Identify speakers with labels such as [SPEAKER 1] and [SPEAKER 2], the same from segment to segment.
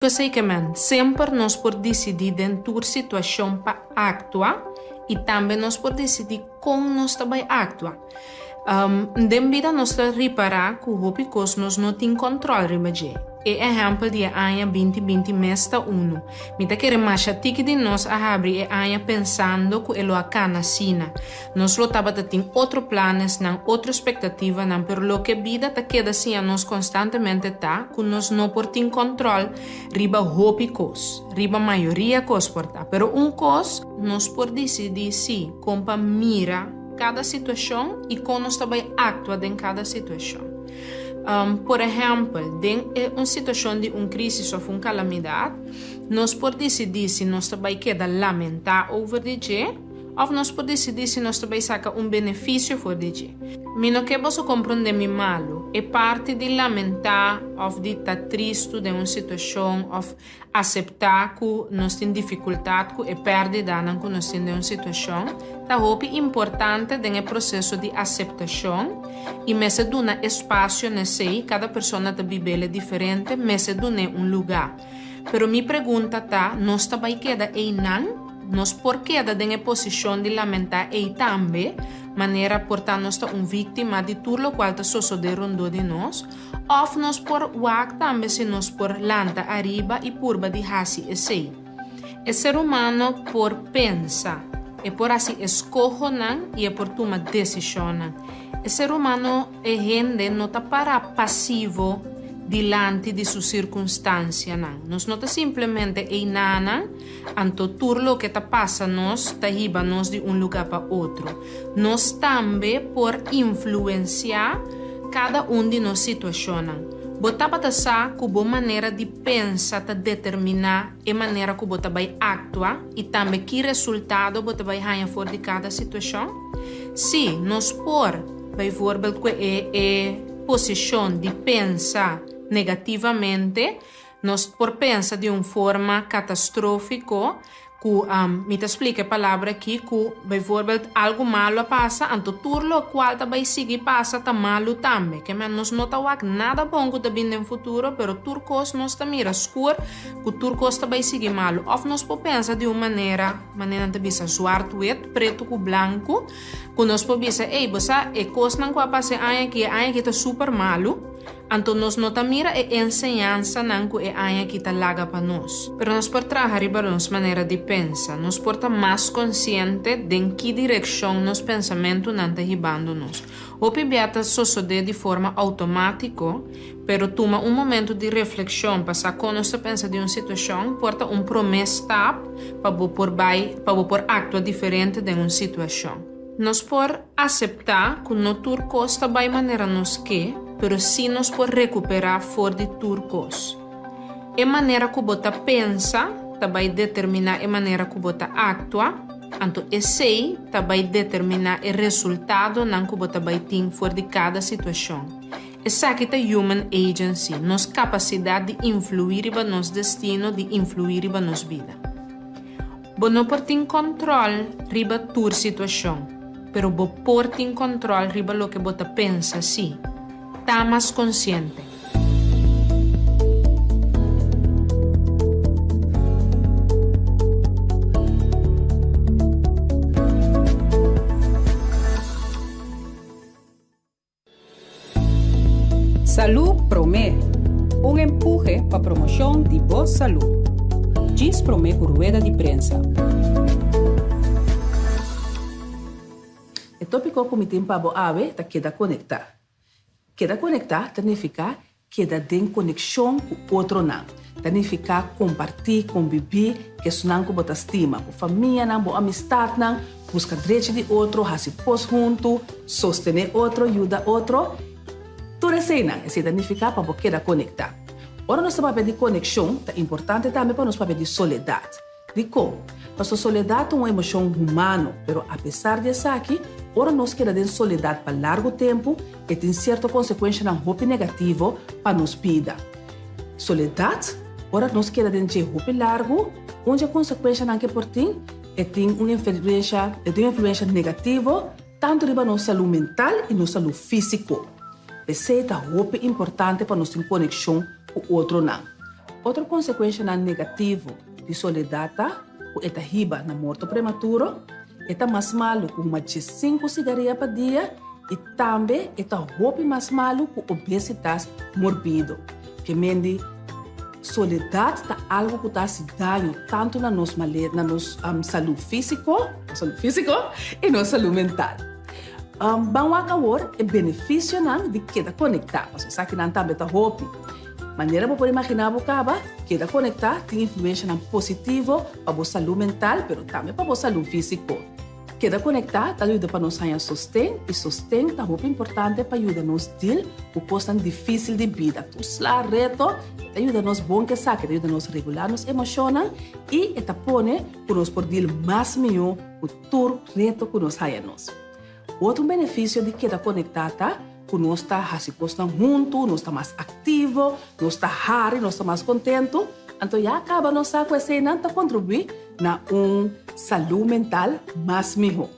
[SPEAKER 1] Eu sei que sempre nós podemos decidir dentro da situação para actuar e também nós podemos decidir como nós também actuar. Den vida nós reparar que o coisas nós não temos controle sobre. Exemplo de ano 2020 mês 1. Mita que remasha tiki de nós a abrir ano pensando que ele acana sina. Nós lo tava tem outro planos, não outra expectativa, não pero lo que vida ta queda assim a nós constantemente tá, que nós não por ter controle riba hopi cos, riba maioria cos por tá. Pero cos nós por decidir se compa mira cada situação e como nós também atua em cada situação. Por exemplo, em uma situação de crise ou uma calamidade, nós podemos decidir se nós também queremos lamentar over de ou nós podemos decidir se nós também saca benefício for de. Mas que você compreender me malo é parte de lamentar ou de estar triste de uma situação ou aceitar que nós temos dificuldade que é perda que nós temos de uma situação. É importante no processo de aceitação e me se dá espaço nesse cada pessoa está vivendo diferente, me se dá lugar. Pero minha pergunta está, nós também queda em não? Nós por queda na posição de lamentar e também maneira portar nós vítima de tudo o qual está sucedendo de nós, ou nós por wak também se nós por lanta arriba e purba de hasi e sei. O ser humano por pensa e por assim escojo e é por tomar decisão. O ser humano é gente não está para passivo diante de sua circunstância. Nós não está simplesmente em nada, anto tudo o que está passando nós, está iba nós de lugar para outro. Nós também por influenciar cada de nós situações. Botar para sa que boa maneira de pensar ta determinar a maneira que você vai actuar e também que resultado você vai ganhar fora de cada situação. Se nós por, por exemplo, que é posição de pensar negativamente, nós por pensar de uma forma catastrófica, que me te explica a palavra aqui, que, por exemplo, algo malo passa, então tudo o qual também sigue passa, tá malo também, que nós não tá nada bom que está vindo no futuro, pero tudo coisa nós tá mira escuro, que tudo coisa também sigue malo. Ou nós por pensar de uma maneira de bisa zwart preto com branco, que nós por bisa, você é coisa não vai passar que tá super malo. Então, nós não mira a ensinança que é a que está laga para nós. Pero nós por trabalhar para nossa maneira de pensar, nós por estar mais consciente de em que direção nosso pensamento não está levando nós. O pibiata sucede de forma automática, pero toma momento de reflexão para quando nós pensa de uma situação, porta promessa para por actuar diferente de uma situação. Nós por aceitar que não tudo costa vai maneira nos que pero se nós por recuperar fora de turcos. A maneira que você pensa vai determinar a maneira que você atua, então esse vai determinar o resultado que você vai ter fora de cada situação. Essa aqui é human agency, nossa capacidade de influir em nosso destino, de influir em nossa vida. Você não pode ter controle sobre a tua situação, pero você pode ter controle sobre o que você pensa, sim. Está mais consciente.
[SPEAKER 2] Salud Promé, empuje para promoção de boa saúde. Diz Promé por rueda de prensa.
[SPEAKER 3] O tópico que me tem para a tá queda conectar. Queda conectar significa queda em conexão com outro não. Significa compartilhar, conviver, que isso não bota estima. Com família não, com amistade não, buscar direito de outro, fazer pós junto, sostener outro, ajudar outro. Tudo isso aí não. Isso significa para queda conectar. Ora nós estamos de conexão, é importante também para nós de soledade. De como? Porque a soledade é uma emoção humana, mas apesar disso aqui, ora nós queremos de soledade por largo tempo e tem certa consequência negativa para nossa vida. Soledade, ora nós queremos de roupa largo, onde a consequência não é por tem uma influência negativa tanto para nossa saúde mental e nossa saúde física. Essa é a roupa importante para nós ter conexão com o outro não. Outra consequência negativa de soledade é esta riba na morte prematuro, esta mais malo com uma de 5 cigaretas por dia e também esta roupa mais malo com obesidade morbida. Que mende soledade é algo que está se dando tanto na nossa saúde física e na saúde mental. Bom agora é benefício de queda conectar. Você sabe que não também está roupa. Maneira para poder imaginar que queda conectar tem influência positiva para a saúde mental, mas também para a saúde física. Queda conectar ajuda para nós ganhar sustento e sustento é muito importante para ajudar nos a deal com coisas difíceis de vida. Tusla reto ajuda nos bom que saque, ajuda nos regular nos emoções e eta pone para nós poder mais melhor o todo reto que nós ganhamos. Outro benefício de queda conectada que nós está juntos, nós está mais ativo, nós está raro, nós está mais contente. Então, já acaba nossa coisa e não contribui na saúde mental mais melhor.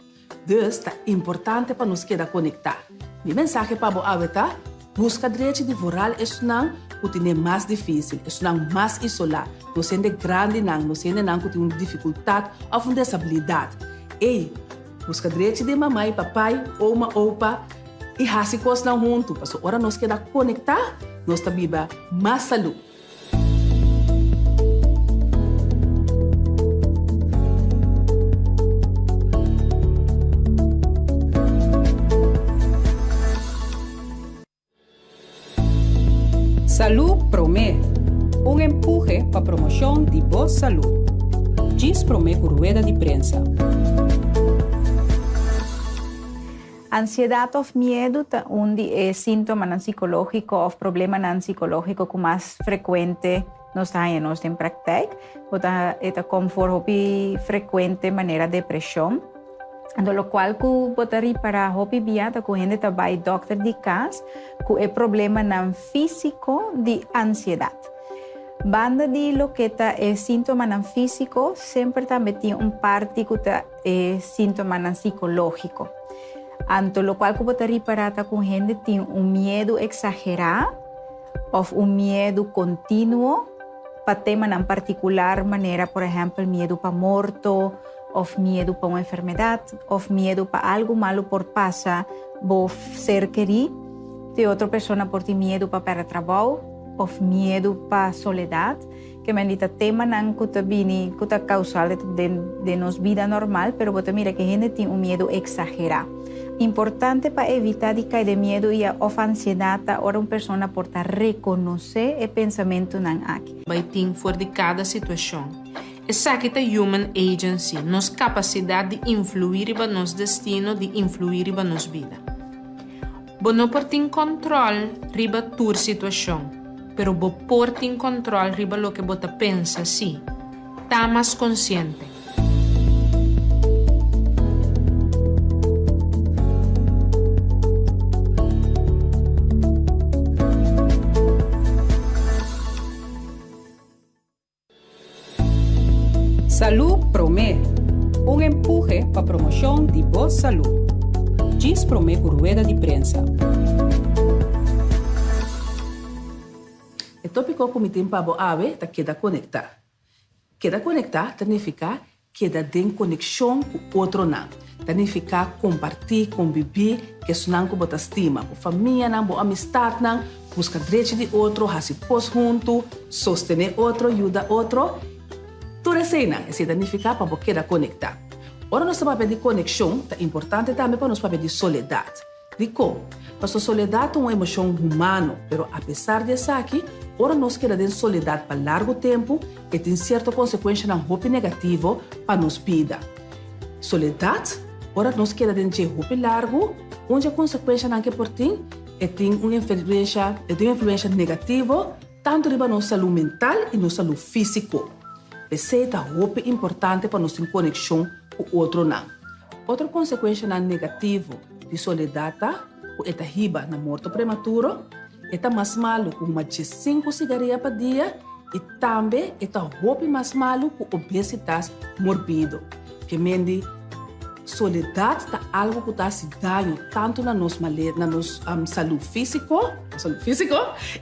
[SPEAKER 3] Então, é importante para nos quedar conectados. Minha mensagem para você é busca direito de voral isso não que é mais difícil, isso não mais isolado. Não sendo grande não sendo não que tem uma dificuldade ou uma desabilidade. E busca direito de mamãe e papai ou uma opa e fazer coisas juntos. Porque agora nós quedar conectados, nós estamos mais saúde.
[SPEAKER 2] Salud Promé, empuje para a promoção de boa saúde. Diz Promé por rueda de prensa.
[SPEAKER 4] Ansiedade ou medo é síntoma psicológico ou problema psicológico que mais frequente nós temos em prática. É conforme frequente maneira de depressão. Então, lo qual que botaria para hopi biata que gente vai doctor de casa que é problema físico de ansiedade. Banda de lo que é síntoma físico sempre também tem parte que é síntoma psicológico. Então, lo qual que botaria para que gente tem medo exagerado ou medo contínuo para tema em particular maneira, por exemplo, medo para morto, ou medo para uma enfermidade, ou medo para algo malo por passar, por ser querido, de outra pessoa por ter medo para perder trabalho, ou medo para soledade, que é tema que está causal de nossa vida normal, mas você mira que a gente tem medo exagerado. Importante para evitar de cair de medo e a ansiedade, ora uma pessoa pode reconhecer o pensamento aqui.
[SPEAKER 1] Vai ter fora de cada situação. Essa aqui é a Human Agency, nossa capacidade de influir em nosso destino, de influir em nossa vida. Você não pode ter controle sobre a tua situação, mas você pode ter controle sobre o que você pensa, sim. Está mais consciente.
[SPEAKER 2] Salud Promé, empuje para a promoção de boa saúde. Diz Promé por rueda de prensa.
[SPEAKER 3] O tópico que me tem para você é queda conectar. Queda conectar significa queda em conexão com outro não. Significa compartilhar, conviver, que isso não que você estima. A família, a amistade, busca direito de outro, fazer coisas junto, sostener outro, ajudar outro. Tudo isso significa para você queda conectar. Ora, nós estamos de conexão, é importante também para nós de soledade. De como? Porque a soledade é uma emoção humana, mas apesar disso aqui, ora nós queremos de soledade por largo tempo e tem certa consequência muito negativa para nossa vida. Soledade, ora nós queremos de muito largo, onde a consequência não é por ti, tem uma influência negativa tanto para nossa saúde mental e nossa saúde física. Isso é muito importante para nós ter conexão com o outro não. Outra consequência negativa de soledade é a riba na morte prematuro, é mais malo com uma de 5 cigaretas por dia e também é roupa mais malo com obesidade morbida. Que mende soledade é algo que está se dando tanto na nossa saúde física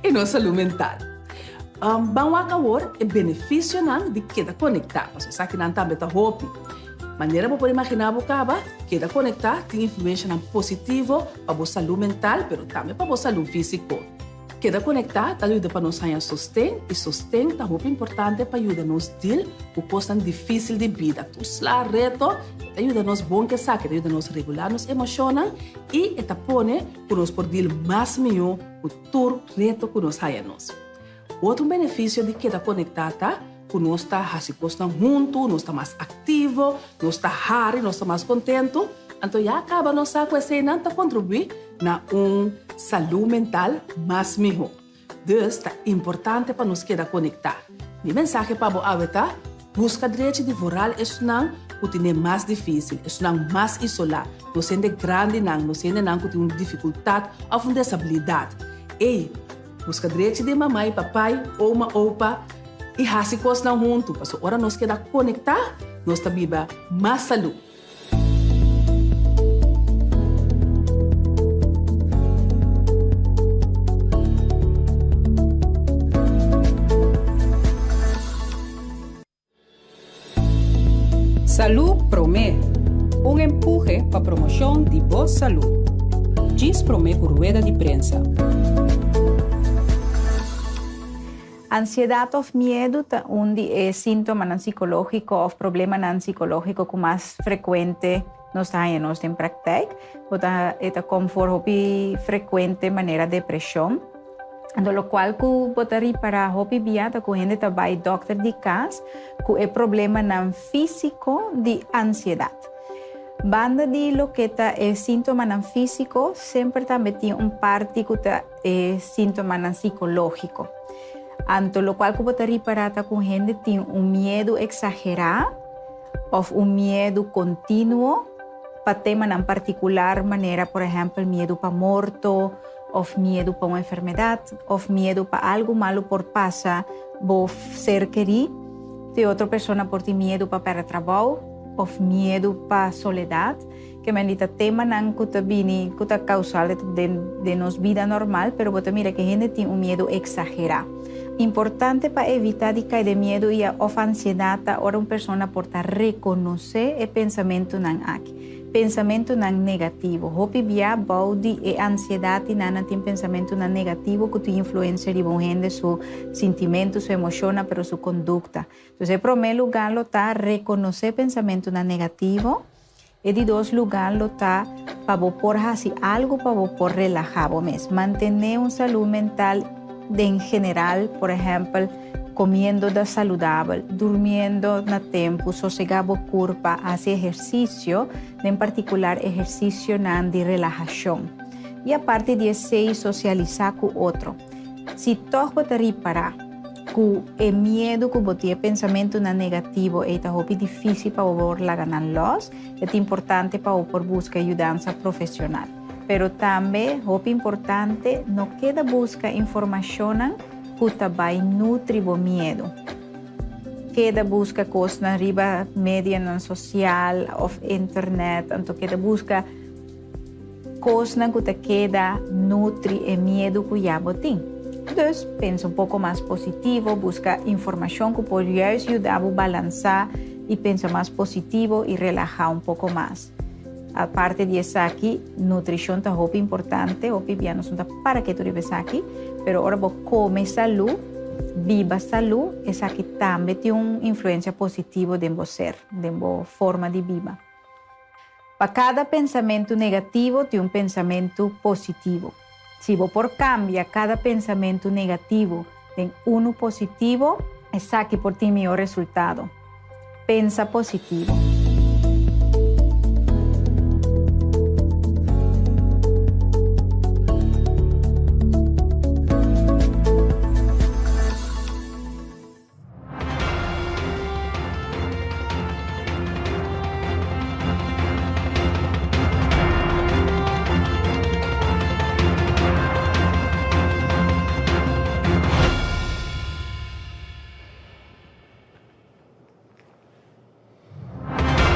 [SPEAKER 3] e na saúde mental. Banwaka wor é benefício não de queda conectar. Você sabe que não também tá hope. Maneira para poder imaginar bocaba, queda conectar tem influência positiva para a saúde mental, mas também para a saúde física. Queda conectar ajuda para nós ganhar sustento e sustento é muito importante para ajudar nos deal com coisas difíceis de vida. Tus lá reto ajuda nos bom que saque, ajuda nos regular nos emoções e eta pone para nos poder mais melhor o tur reto que nos ganhamos. Outro benefício de queda conectada que nós está juntos, nós está mais ativo, nós está raro, nós está mais contente. Então, já acaba nossa coisa e não contribuir na saúde mental mais melhor. Então, é importante para nos quedar conectar. Minha mensagem para você é busca direito de voral isso não que é mais difícil, isso não mais isolado. Não sendo grande não sendo não que tem uma dificuldade ou uma desabilidade. E busca direito de mamãe e papai, ou uma opa, e fazer coisas não juntos. Porque agora nós queremos conectar, nós estamos mais saúde.
[SPEAKER 2] Salud Promé, empuje para a promoção de boa saúde. Diz Promé por rueda de prensa.
[SPEAKER 4] Ansiedade ou medo é síntoma psicológico ou problema psicológico que mais frequente nos temos em prática. É conforme frequente maneira depressão. Então, lo qual que botari para hopi biata que gente vai doctor de casa que é problema físico de ansiedade. Banda de lo que é síntoma físico sempre também tem parte que é síntoma psicológico. Então, lo qual que botari para que gente tem medo exagerado ou medo contínuo para tema em particular maneira, por exemplo, medo para morto, ou medo para uma enfermidade, ou medo para algo malo por passar, por ser querido, de outra pessoa por ter medo para perder trabalho, ou medo para soledade, que é tema que está causal de nossa vida normal, pero você mira que a gente tem medo exagerado. Importante para evitar de cair de medo e a ansiedade, ora uma pessoa pode reconhecer o pensamento aqui. Pensamento negativo. Hopi via baudi e ansiedade não tem pensamento negativo que tu influencia de bom gente su sentimento, su emoção, pero su conduta. Então, em primeiro lugar, lo tá reconhecer pensamento negativo e de dois lugar lo tá para por fazer algo para por relajar mesmo. Mantener uma saúde mental em geral, por exemplo, comendo saudável, dormindo na tempo, sossegado curva, fazer exercício, em particular exercício de relaxação. E a parte de socializar com outro. Se tu pode reparar que o medo que você pensamento negativo é difícil para você ganhar-los, é importante para você buscar ajuda profissional. Pero também é importante não queda buscar informação que vai nutrir o medo. Queda busca coisas na riba média social ou internet, então queda busca coisas que queda nutrir o medo que já tem. Então, pensa um pouco mais positivo, busca informação que pode ajudar a balançar e pensar mais positivo e relaxar um pouco mais. A parte disso aqui, nutrição é muito importante, o piano não para que tu vives aqui, mas agora você come saúde, viva saúde, essa aqui também tem uma influência positiva em você, em sua forma de vida. Para cada pensamento negativo, tem pensamento positivo. Se você cambia cada pensamento negativo em positivo, essa aqui por ti melhor resultado. Pensa positivo.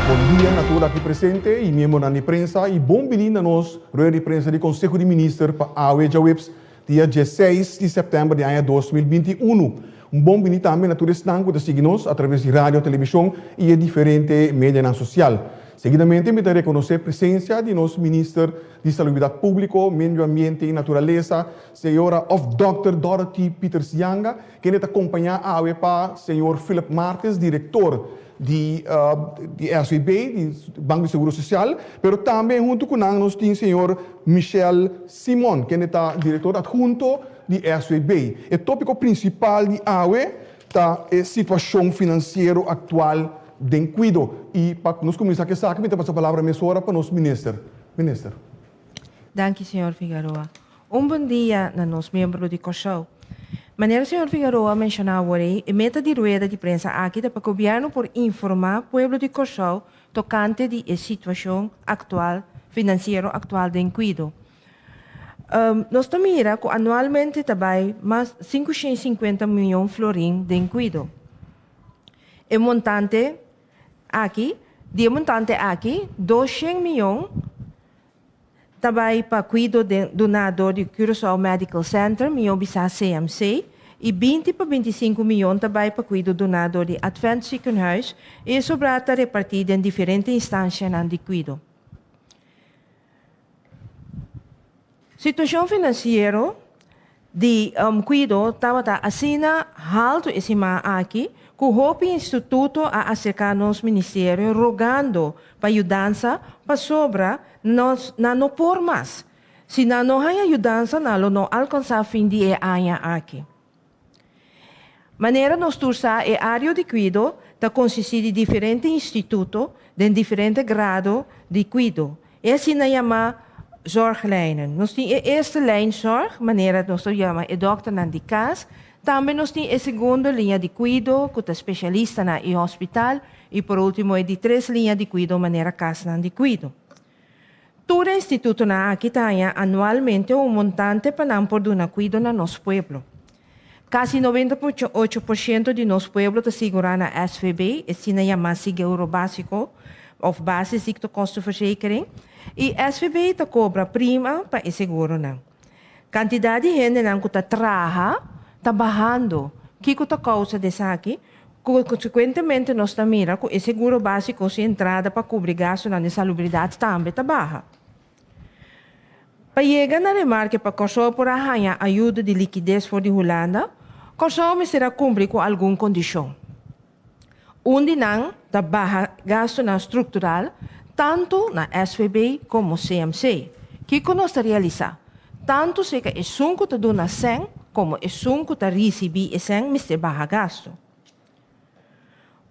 [SPEAKER 5] Bom dia, Natura aqui presente e membro da prensa e bom vinda nos rueda de prensa do Conselho de Ministros para a AUE Jawebs dia 16 de setembro de ano 2021. Bom dia também a todos que seguem-nos através de rádio, televisão e diferentes mídias sociais. Seguidamente, me darei reconhecer a presença de nosso ministro de Saúde Pública, Meio Ambiente e Natureza, senhora Dr. Dorothy Peters Yanga, que nos acompanha a AWEPA, senhor Philip Martins, diretor de SVB, do Banco de Seguro Social, mas também junto com nós tem o senhor Michel Simon, que é diretor adjunto de SVB. O tópico principal de AWE é a situação financeira atual de cuido. E para nós começar a saber, me passo a palavra para o nosso ministro. Ministro.
[SPEAKER 6] Danke, senhor Figueroa. Bom dia a nós, membros do Conselho. Maneira senhor Figueroa mencionava aí, a meta de rueda de prensa aqui é para o governo por informar o povo de Conselho tocante da situação atual, financeira atual de cuido. Nós mira que anualmente também mais 550 milhões de florins de cuido. O montante aqui, 200 milhões também para cuido de donador do Curaçao Medical Center, milhão bisa CMC, e 20 para 25 milhões também para cuido donador de Advent Ziekenhuis, e sobrata repartido em diferentes instâncias de cuido. Situação financeira de cuido estava assina alto esse aqui, que o Instituto a acercar nos ministérios, rogando para ajudança para sobra, não por mais. Se não há ajudança, não alcançar o fim de ano aqui. Maneira nós tursa é área de cuido, está consiste de diferentes institutos, de diferentes grados de cuido. Esse se chama zorglijnen. Nós temos a eerste lijn zorg, maneira nós chama é dokter na de casa. Também nós temos a segunda linha de cuido, que é especialista na hospital, e por último é de 3 linhas de cuido, maneira casa de cuido. Todo instituto na aqui tem anualmente montante para não por uma cuido na nosso pueblo. Quase 98% de nosso pueblo está segurado na SVB, esse é chama seguro básico, ou base de kostenverzekering, e SVB está cobra prima para esse seguro não. Quantidade de gente não que está trabalhando, está barrando. Que é a causa dessa aqui? Consequentemente, nós estamos mirando que o seguro básico se entrada para cobrir gasto na insalubridade também está baixa. Para chegar na remarca para Kosovo por arranhar ajuda de liquidez for de Holanda, Kosovo será cumprir com alguma condição. Onde não está baixa gasto na estrutural, tanto na SVB como CMC. Que nós realizar? Tanto se que é sunco está dando 100, como é sunco está receber 100, mas é baixa gasto.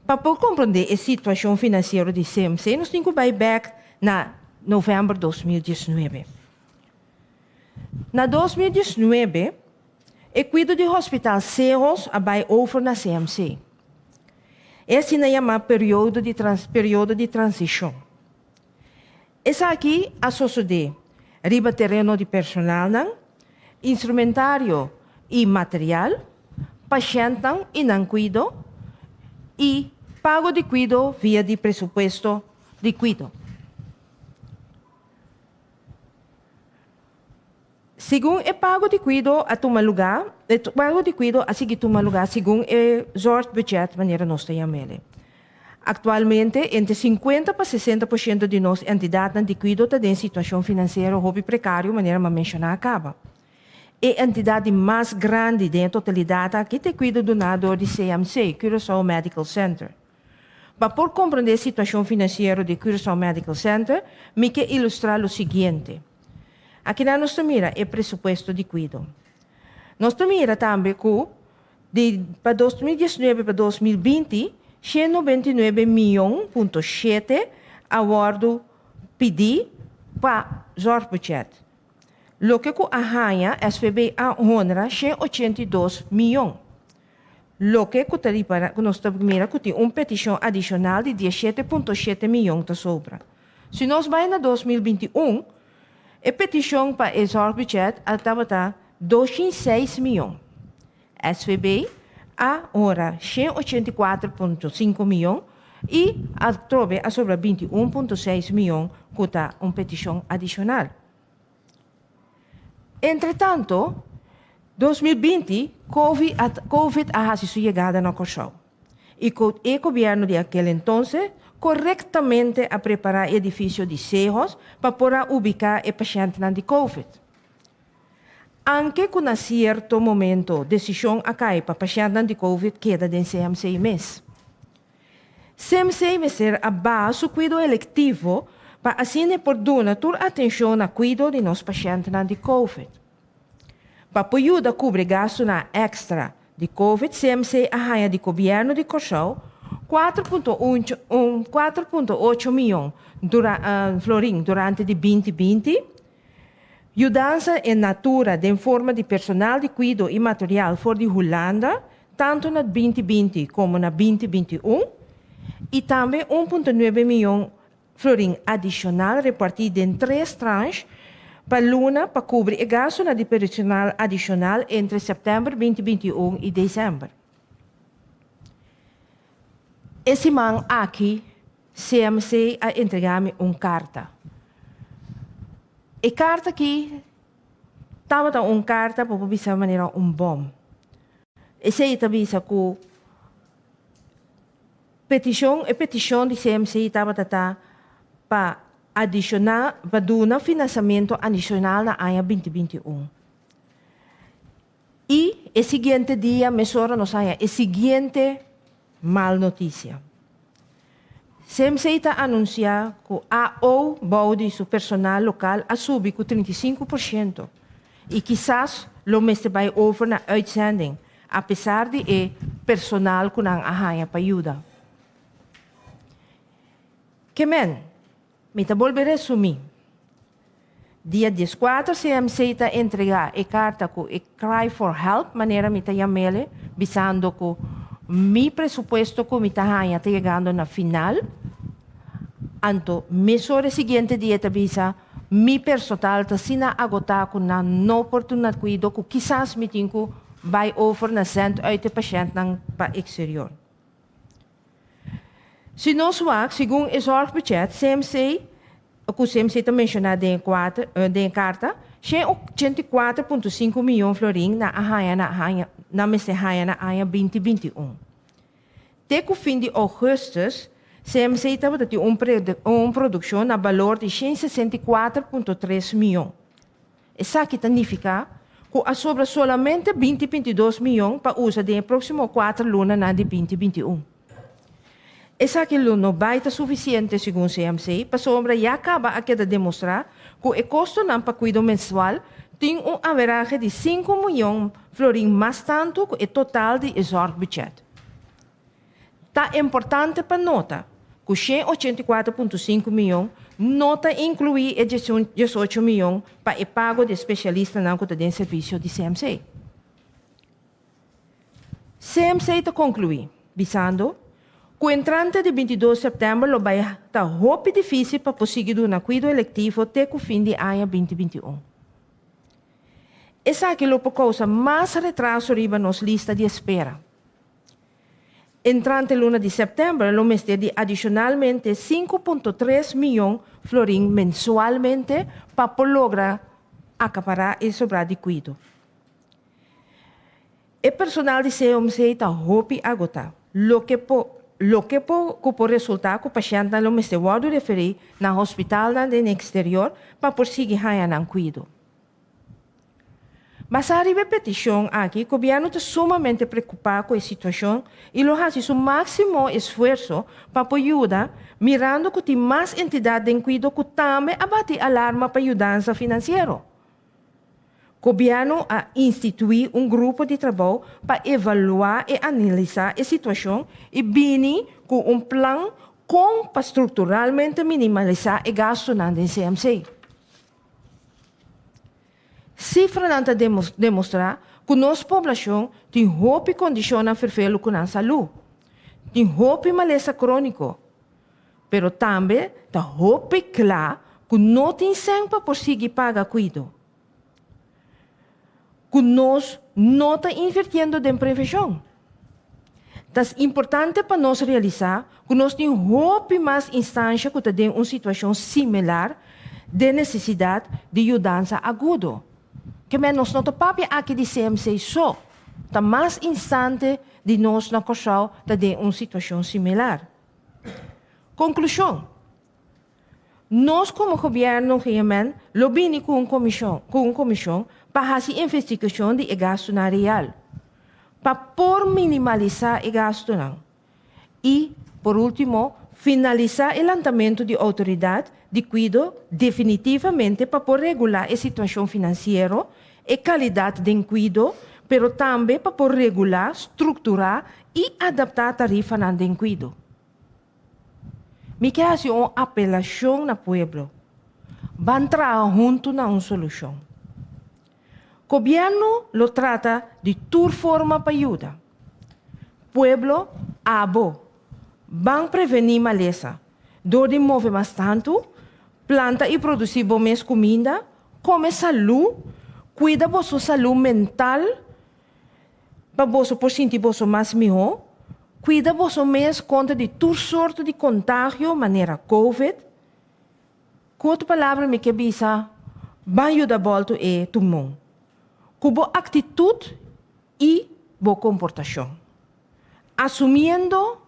[SPEAKER 6] Para compreender a situação financeira de CMC, nós temos que ir back na novembro de 2019. Na 2019, o cuido do Hospital Cerros vai over na CMC. Esse é o período de transição. Esse aqui a suceder riba terreno de personal, instrumentário e material, paciente e não cuido, e pago de cuido via de presupuesto de cuido. Segundo o pago de cuido a tomar lugar, o pago de cuido a seguir tomar lugar segundo o sort budget maneira nós temos. Atualmente, entre 50% para 60% de nossas entidades de cuido estão em situação financeira ou precária, maneira que mencionar acaba. A entidade mais grande da totalidade aqui tem cuido do donador de CMC, Curaçao Medical Center. Para compreender a situação financeira de Curaçao Medical Center, me quero ilustrar o seguinte. Aqui na nós mira é presupuesto de cuido. Nós mira também que para 2019 para 2020, 199 milhões, awardo pedi para o budget. Lo que arranha SVB a honra 182 milhões. Lo que nós mira que tem uma petição adicional de 17,7 milhões de sobra. Se nós vamos na 2021, a petição para o budget estava 206 milhões. SVB a hora 184,5 milhões e a trove a sobra 21,6 milhões que está uma petição adicional. Entretanto, 2020, COVID ha sido llegada a Corsao. Y el gobierno de aquel entonces correctamente a preparar el edificio de Sejos para poder ubicar el paciente de COVID. Aunque con un cierto momento, decisión acá para paciente de COVID queda de CMC mes. CMC vai ser a base do cuidado eletivo para assim por dar toda atenção ao cuidado de nossos pacientes de COVID. Para ajudar a cobrir gastos extra de COVID, CMC arranha de governo de Corsao 4,8 milhões florim durante 2020, ajudança em natura em forma de personal de cuidado e material for de Holanda, tanto na 2020 como na 2021, e também 1,9 milhões florim adicional repartido em 3 tranches para Luna para cobrir o gasto de personal adicional entre setembro 2021 e dezembro. Esse man aqui, CMC a entregar-me uma carta. E carta aqui, estava uma carta para publicar maneira bom. Esse aí também que petição de CMC estava para adicionar, para dar financiamento adicional na ano 2021. E o seguinte dia, mesora nos haya, o seguinte mal notícia. CMC está anunciando que a baude seu personal local a subir com 35%. E quizás lo mesmo vai over na uitzending, apesar de personal que não arranha para ajudar. Que men, me tá volver a resumir. Dia 14, CMC está entregar a carta com a cry for help, maneira me tá chamele, bisando que mi presupuesto que me tá chegando na final. Anto, mesora seguinte dia tá bisa, mi personal está sina agotar com na no oportunidade cuido que quizás me tinko vai over na cent uit de patiënt ng pa exterior. Se nós wak, segundo o zorgbudget, CMC, o que o CMC está mencionado em carta, tem 84,5 milhões florim na mês de arranha na ano 2021. Até o fim de agosto, CMC estava a ter uma produção na valor de 164,3 milhões. Isso aqui significa que sobra somente 22 milhões para usar de próximo 4 lunas na de 2021. Essa que não vai estar suficiente, segundo o CMC, para sobra já acaba aqui de demonstrar que o custo não para cuidado mensual tem average de 5 milhões florim mais tanto que o total de zorgbudget. Tá importante para nota que 184,5 milhões nota inclui 18 milhões para o pago de especialistas na conta de serviço de CMC. CMC está concluir, visando que o entrante de 22 de setembro vai estar muito difícil para conseguir um cuidado eletivo até o fim de ano 2021. Essa é a causa mais retraso riba nos lista de espera. Entrante luna de setembro, lo mês de adicionalmente 5,3 milhões florim mensualmente para lograr acaparar e sobrar de cuidado. O personal de CMC está muito agotado, lo que por resultar que o paciente não me pode referir na hospital no exterior para prosseguir no cuidado. Mas a repetição aqui, o governo está sumamente preocupado com a situação e lo faz o máximo esforço para ajudar, mirando que tem mais entidades de cuidado que também abate alarma para ajudança financeira. O governo a instituir grupo de trabalho para evaluar e analisar a situação e vir com plano para estruturalmente minimizar o gasto na CMC. Cifra não demonstra que nossa população tem muitas condições a fervelo com a saúde, tem muita maleza crônico, mas também está muito claro que não tem sangue para conseguir pagar cuidado. Que nós não estamos invirtiendo em prevenção. É importante para nós realizar que nós temos muito mais instâncias que têm uma situação similar de necessidade de ajuda aguda, que menos no papi aqui de CMC só, tá mais instante de nós na Corsal tá de uma situação similar. Conclusão. Nós como governo realmente lobbying com uma comissão para fazer investigação de gasto na real, para por minimalizar o gasto não. E, por último, finalizar o lançamento de autoridade de cuidado definitivamente para por regular a situação financeira e qualidade de cuidado, pero também para por regular, estruturar e adaptar a tarifa de cuidado. Me quer fazer uma apelação na pueblo. Van trabalhar junto na uma solução. O governo lo trata de toda forma para ajudar. Pueblo, abo, van prevenir maleza. Door de mover mais tanto, planta e produzir mais comida, come saúde, cuida da sua saúde mental, para você por sentir você mais melhor, cuida você mais contra de toda sorte de contágio, maneira COVID. Com outra palavra, me quer dizer, vai ajudar volta e tumor. Com boa atitude e boa comportação. Assumindo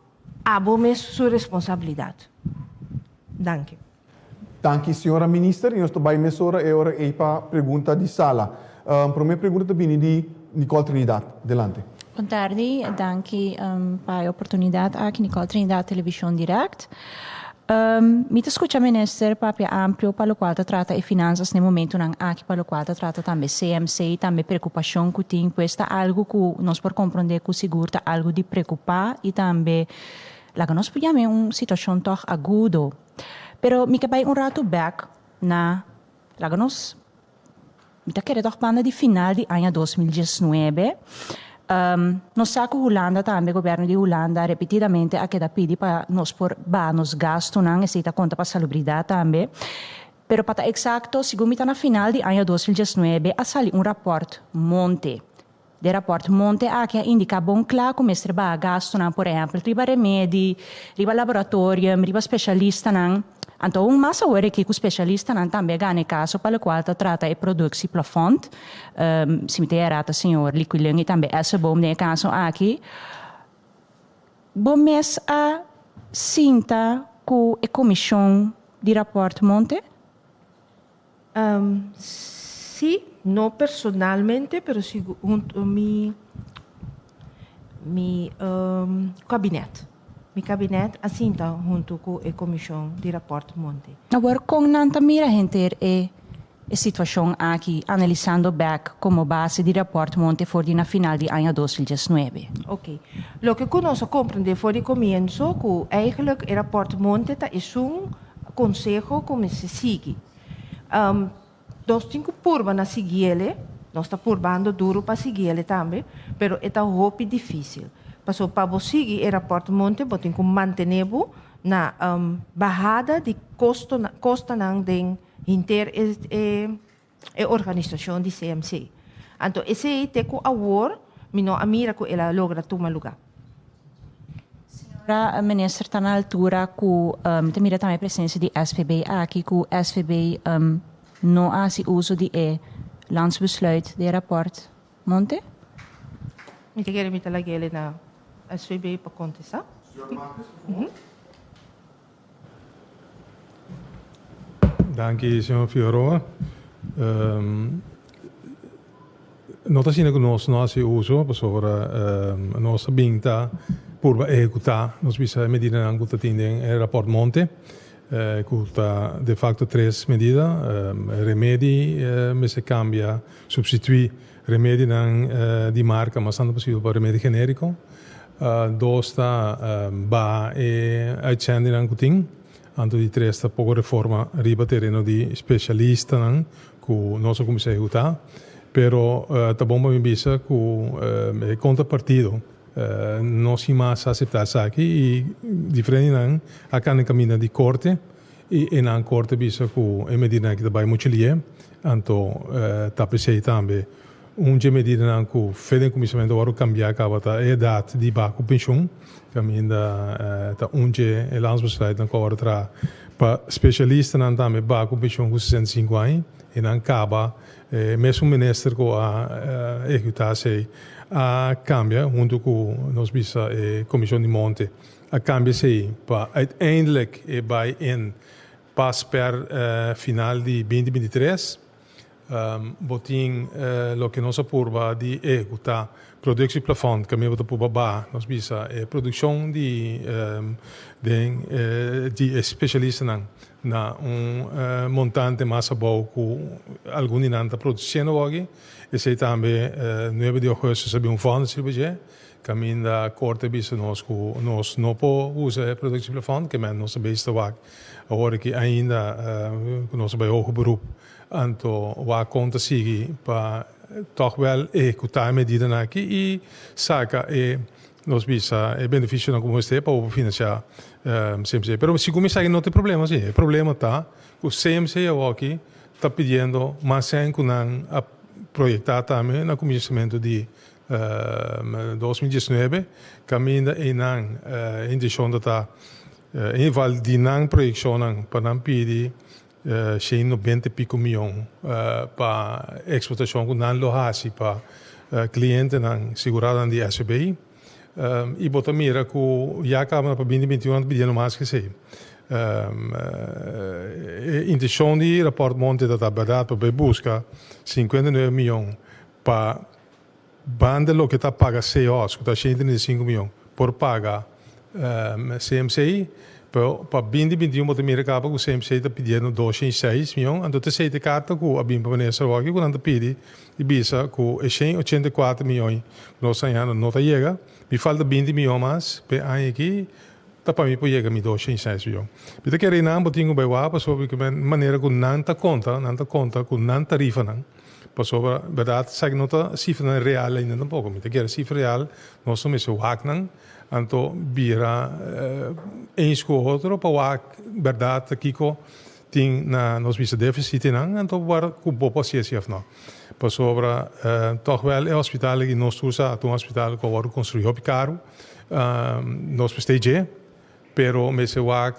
[SPEAKER 6] a boa sua responsabilidade. Danke.
[SPEAKER 5] Danke, senhora ministra. E nós também mesora é hora para pergunta de sala. Primeira pergunta vem de Nicole Trinidad. Adelante.
[SPEAKER 7] Boa tarde, danke para a oportunidade aqui Nicole Trinidad Televisão Direct. Me escuta, ministro, papel amplo para o qual trata e finanças no momento aqui para o qual trata também CMC, também preocupação que tem, pois está algo que nós por compreender que seguro está algo de preocupar e também lá que nós podemos uma situação tão aguda. Pero me quer um rato back na lá que nós me está querendo plano de final de ano 2019. Nós sabemos que a Holanda também, o governo de Holanda, repetidamente, a queda pede para nós por nos gastos, não aceita conta para a salubridade também. Pero para exato, segundo na final de ano 2019, a sair rapport Monte. De rapport Monte, que indica bom claro como se trabalha gasto, por exemplo, riba remédio, riba laboratório, riba especialista, não. Então, massa hora que o especialista não também ganha caso para o qual trata de produção plafond, se me tem rata senhor, liquilhão e também essa bom né caso aqui. Bom mês a cinta com a comissão de rapport Monte?
[SPEAKER 6] Sim, não personalmente, pero junto mi gabinete. Meu gabinete assenta junto com a comissão de rapport Monte.
[SPEAKER 7] Agora, com nanta mira gente a situação aqui, analisando back como base de rapport Monte for na final de ano 2019.
[SPEAKER 6] Ok. O que nós compreendemos foi de começo que eigenlijk o rapport Monte é conselho como se segue. Nós temos que purba na seguir, nós estamos purbando duro para seguir também, mas é um pouco difícil. Passou para você seguir o rapport Monte, você tem que manter na bajada de costa de inter a organização de CMC. Então, esse é o award, a mira que ela logra tomar lugar.
[SPEAKER 7] Senhora ministra, está na altura que mira também a presença de SVB aqui, que o SVB não faz uso de landsbesluit de rapport Monte?
[SPEAKER 6] Eu quero me trazer na SVB para contestar.
[SPEAKER 8] Danke, senhor Figueroa. Nós assim que nós uso, para nós binta por executar, nós precisa medida não que tem o rapport Monte, que de facto três medidas, remédio, mas se cambia, substitui remédio de marca, mas não possível para remédio genérico. Dosta ba e uitzending que tem. Anto di três está pouco reforma riba terreno de especialista que nosso comissário executar, pero tá bom para bisa que contrapartido não se mais aceitar isso aqui e diferente não a cada caminho de corte e na corte bisa que é medida que vai muito lie, anto tá precisa também medida não que fede comissamento agora cambiar a idade de baco pensioen. Caminda tá landsbesluit dan agora tra para especialisten dan também baco pensioen com 65 anos e não acaba mesmo minister com a executar a cambia junto com nós bisa comissão de monte a cambia para uiteindelijk bij in pas per final de 2023 botin lo que nós apurba de executar productieplafond que me wat apurba ba nós bisa produção de especialisten na montante massa bom com algum inanta produzindo hoje e sei também 9 de agosto sabe fundo se budget caminda corte bisa nós não po usa productieplafond que men nós beste wak agora que ainda nós bij hoger beroep anto waar conta sigi para toch wel executar medida aqui e saca nós bisa benefício não como este para financiar CMC. Pero se começar que não tem problema, sim. O problema tá o CMC aqui está pedindo mais que não projetar também no começamento de 2019 caminda e não intenção de tá em val de não projeção para não pedir 90 pico milhão para exportação com não lohaci para cliente não segurado de SBI e bota mira que já acaba para 2021 pedindo mais que sei intenção de rapport monte da tabela para buscar 59 milhões para banda lo que está paga CEOs que está 105 milhões por pagar CMCI para 2021 bota mira acaba que o CMCI está pedindo 206 milhões então tem de carta que a bimpa vanessa aqui quando pede e bisa que 184 milhões nós ainda não está chega me falta 20 milhões mais para aí aqui tá para mim pode chegar me 206 milhões então que não botinho bem lá para sobre que maneira que não tá conta com não tarifa não para sobre verdade sabe não tá cifra real ainda tampouco me quer cifra real nós somos o hack não então vira eens com o outro para verdade aqui com tem na nós visa déficit não então para com boa paciência não para sobre toch wel é hospital que nós usa um hospital que agora construiu caro nós prestege pero me se va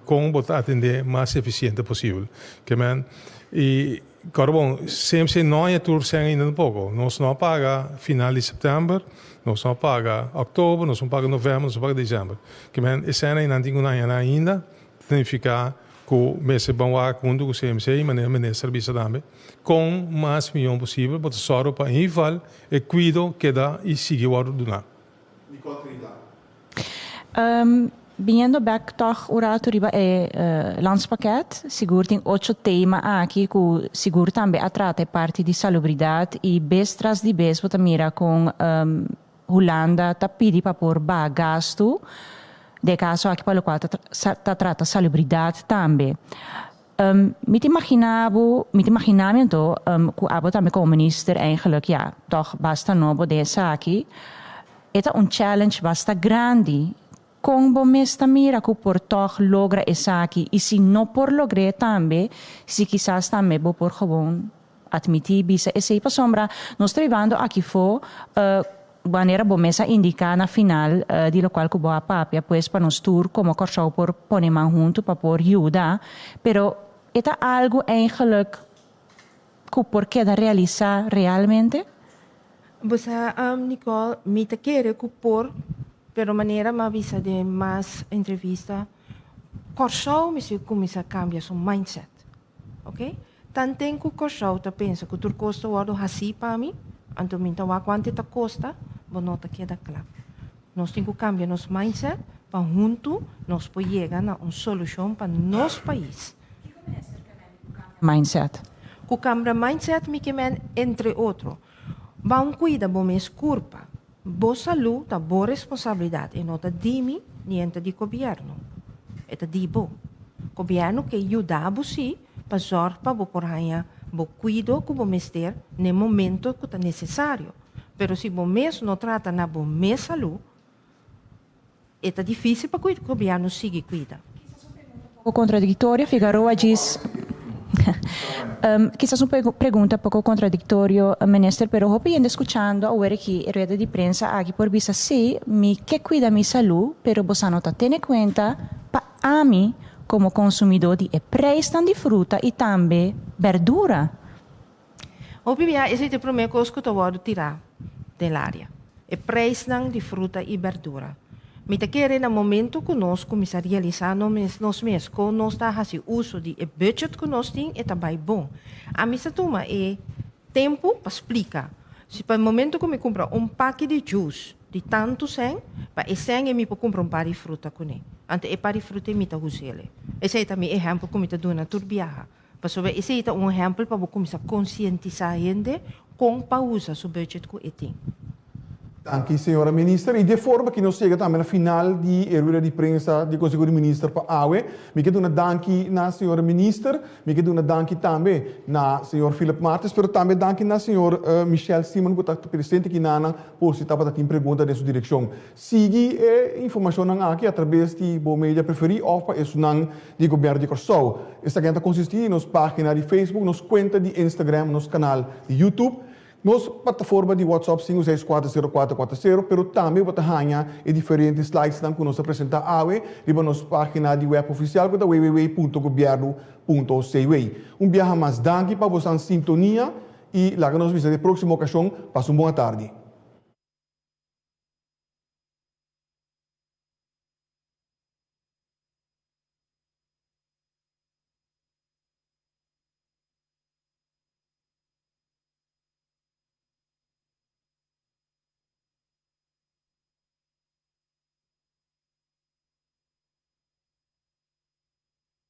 [SPEAKER 8] com botar atender mais eficiente possível que man e bom, CMC não é tudo sem ainda um pouco. Nós não paga final de setembro, nós não paga outubro, nós não paga novembro, nós não paga dezembro. Que men esse ano não tem um ano ainda, significa que o mês vão lá com o CMC e maneira serviço também, com mais milhão possível, para só para inval e cuido que dá e seguir o do na.
[SPEAKER 7] Vindo back toch urato riba landspakket, sigur tem 8 tema aqui que sigur também atrata parte de salubridade e bestras de bes bota mira com Holanda tá pedi para por gasto de caso aqui para o qual tá trata salubridade também. Me imaginamento que abo também como minister eigenlijk ja, toch basta novo dessa aqui. Eta challenge basta grande. Como mesta mira que por toch logra essa aqui e se não por lograr também se quizás também vou por gewoon admitir bisa esse aí para sombra nós trabalhando aqui for maneira bom mesa indicar na final de local que boa papia pues para nós tour como corso por poner man junto para por ajuda pero eta algo eigenlijk que por queda realizar realmente
[SPEAKER 6] você Nicole me te quer que por pero maneira ma visa de mais entrevista corso me se começa a cambiar seu mindset ok tanto que corso ta pensa que tu custa o assim para mim então minta wa quanto ta custa vou nota que da claro nós temos que cambiar nosso mindset para junto nós podemos chegar na uma solução para nosso país
[SPEAKER 7] mindset
[SPEAKER 6] o cambia mindset me que entre outro vamos cuidar bom mês culpa boa saúde é boa responsabilidade e não é de mim nem de governo é de bo governo que ajuda você para sorte para por aí bo cuido que bo mester no momento que é necessário pero se bo mês não trata na bo mês saúde é difícil para o governo seguir cuida
[SPEAKER 7] o contraditório Figueroa diz Quizás una pregunta un poco contradictoria, ministro, pero hoy yendo escuchando ahora que rueda de prensa aquí por visa sí, que cuida mi salud, pero vos no te tiene cuenta para mí como consumidor de preço de fruta e também verdura.
[SPEAKER 6] Hoy ya ese te primeiro coisa que eu vou tirar da área. É preço de fruta e verdura. Me te querer no momento que nós começamos a realizar nós mesmos, que nós está fazendo uso de budget que nós temos, é também bom. A mim se toma tempo para explicar. Se para o momento que eu compro pack de juice de tanto sem, para esse sem eu vou comprar par de fruta com ele. Ante par de fruta eu vou usar ele. Esse é também exemplo que eu estou dando na turbiaha. Para esse é exemplo para começar a conscientizar a gente com para usar o budget que eu tenho.
[SPEAKER 5] Dank senhora ministra. E de forma que nós chegamos também na final de rueda de prensa do Conselho de Ministros para a AUE, me quero dar dank na senhora ministra, me quero dar dank também na senhor Philip Martins, mas também dank na senhor Michelle Simon, que está presente aqui na por se estava aqui em pergunta dessa direção. Siga a informação aqui através de boa mídia preferida ou para isso não de governo de Corsou. Esta gente consiste em nossa página de Facebook, nossa conta de Instagram, nosso canal de YouTube. Nossa plataforma de WhatsApp 5640440, pero também você ganha diferentes slides que nós apresentamos aqui e na nossa página de web oficial que é www.governo.cu. Viaje mais danke para você em sintonia e lá que nós vemos na próxima ocasião. Passe uma boa tarde.